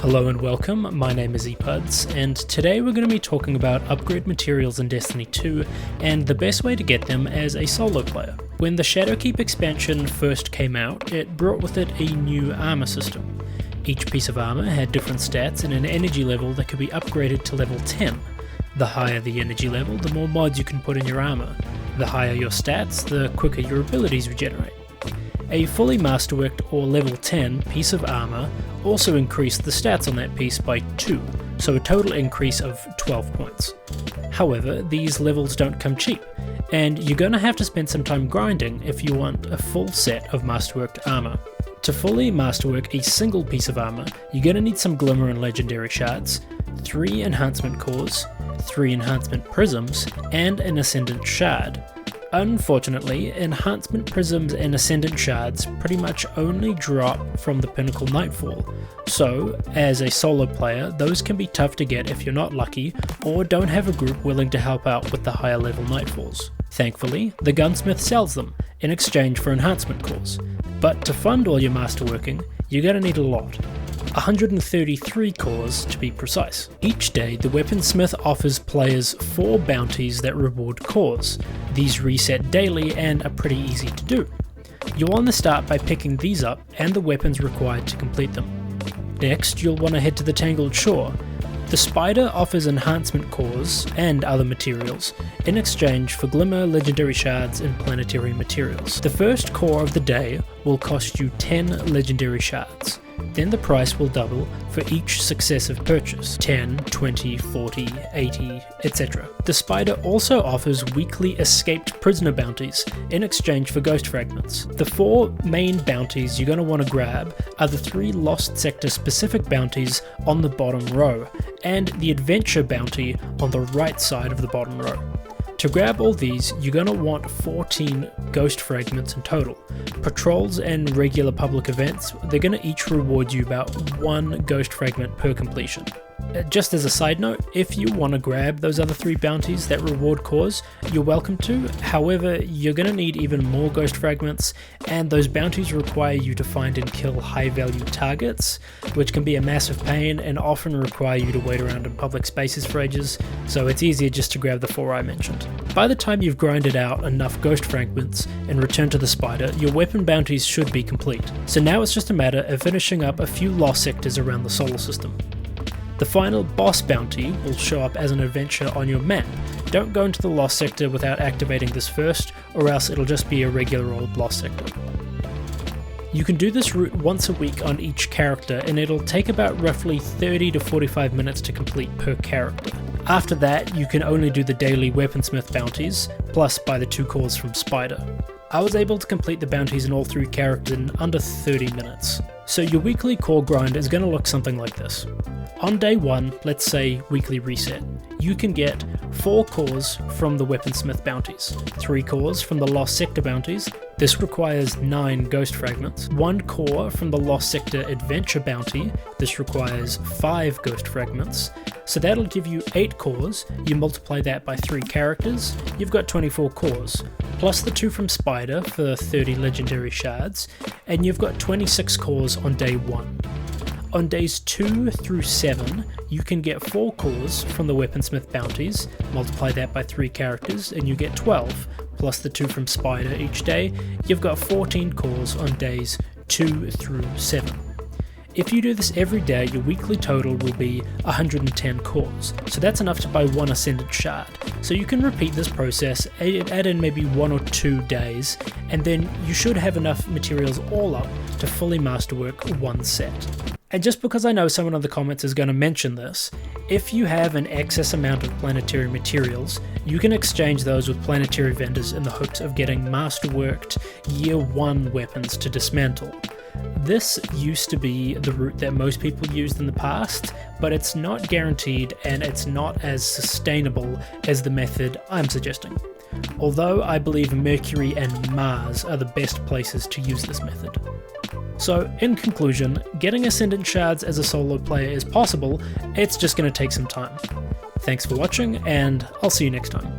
Hello and welcome, my name is Epuds, and today we're going to be talking about upgrade materials in Destiny 2 and the best way to get them as a solo player. When the Shadowkeep expansion first came out, it brought with it a new armour system. Each piece of armour had different stats and an energy level that could be upgraded to level 10. The higher the energy level, the more mods you can put in your armour. The higher your stats, the quicker your abilities regenerate. A fully masterworked or level 10 piece of armour also increased the stats on that piece by 2, so a total increase of 12 points. However, these levels don't come cheap, and you're going to have to spend some time grinding if you want a full set of masterworked armour. To fully masterwork a single piece of armour, you're going to need some glimmer and legendary shards, 3 enhancement cores, 3 enhancement prisms, and an ascendant shard. Unfortunately, enhancement prisms and ascendant shards pretty much only drop from the pinnacle nightfall, so as a solo player those can be tough to get if you're not lucky or don't have a group willing to help out with the higher level nightfalls. Thankfully, the gunsmith sells them in exchange for enhancement cores, but to fund all your masterworking you're going to need a lot. 133 cores to be precise. Each day, the weaponsmith offers players 4 bounties that reward cores. These reset daily and are pretty easy to do. You'll want to start by picking these up and the weapons required to complete them. Next, you'll want to head to the Tangled Shore. The spider offers enhancement cores and other materials in exchange for glimmer, legendary shards, and planetary materials. The first core of the day will cost you 10 legendary shards. Then the price will double for each successive purchase, 10, 20, 40, 80, etc. The spider also offers weekly escaped prisoner bounties in exchange for ghost fragments. The 4 main bounties you're going to want to grab are the 3 lost sector specific bounties on the bottom row, and the adventure bounty on the right side of the bottom row. To grab all these, you're going to want 14 ghost fragments in total. Patrols and regular public events, they're going to each reward you about 1 ghost fragment per completion. Just as a side note, if you want to grab those other 3 bounties that reward cores, you're welcome to. However, you're going to need even more ghost fragments, and those bounties require you to find and kill high value targets, which can be a massive pain and often require you to wait around in public spaces for ages, so it's easier just to grab the 4 I mentioned. By the time you've grinded out enough ghost fragments and returned to the spider, your weapon bounties should be complete. So now it's just a matter of finishing up a few lost sectors around the solar system. The final boss bounty will show up as an adventure on your map. Don't go into the lost sector without activating this first, or else it'll just be a regular old lost sector. You can do this route once a week on each character, and it'll take about roughly 30 to 45 minutes to complete per character. After that, you can only do the daily weaponsmith bounties, plus buy the 2 cores from Spider. I was able to complete the bounties in all 3 characters in under 30 minutes. So your weekly core grind is going to look something like this. On day 1, let's say weekly reset, you can get 4 cores from the weaponsmith bounties, 3 cores from the lost sector bounties, this requires 9 ghost fragments, 1 core from the lost sector adventure bounty, this requires 5 ghost fragments, so that'll give you 8 cores, you multiply that by 3 characters, you've got 24 cores, plus the 2 from Spider for 30 legendary shards, and you've got 26 cores on day 1. On days 2 through 7, you can get 4 cores from the weaponsmith bounties, multiply that by 3 characters, and you get 12, plus the 2 from Spider each day, you've got 14 cores on days 2 through 7. If you do this every day, your weekly total will be 110 cores, so that's enough to buy 1 Ascendant Shard. So you can repeat this process, add in maybe 1 or 2 days, and then you should have enough materials all up to fully masterwork 1 set. And just because I know someone in the comments is going to mention this, if you have an excess amount of planetary materials, you can exchange those with planetary vendors in the hopes of getting masterworked year 1 weapons to dismantle. This used to be the route that most people used in the past, but it's not guaranteed and it's not as sustainable as the method I'm suggesting. Although I believe Mercury and Mars are the best places to use this method. So, in conclusion, getting Ascendant Shards as a solo player is possible, it's just going to take some time. Thanks for watching, and I'll see you next time.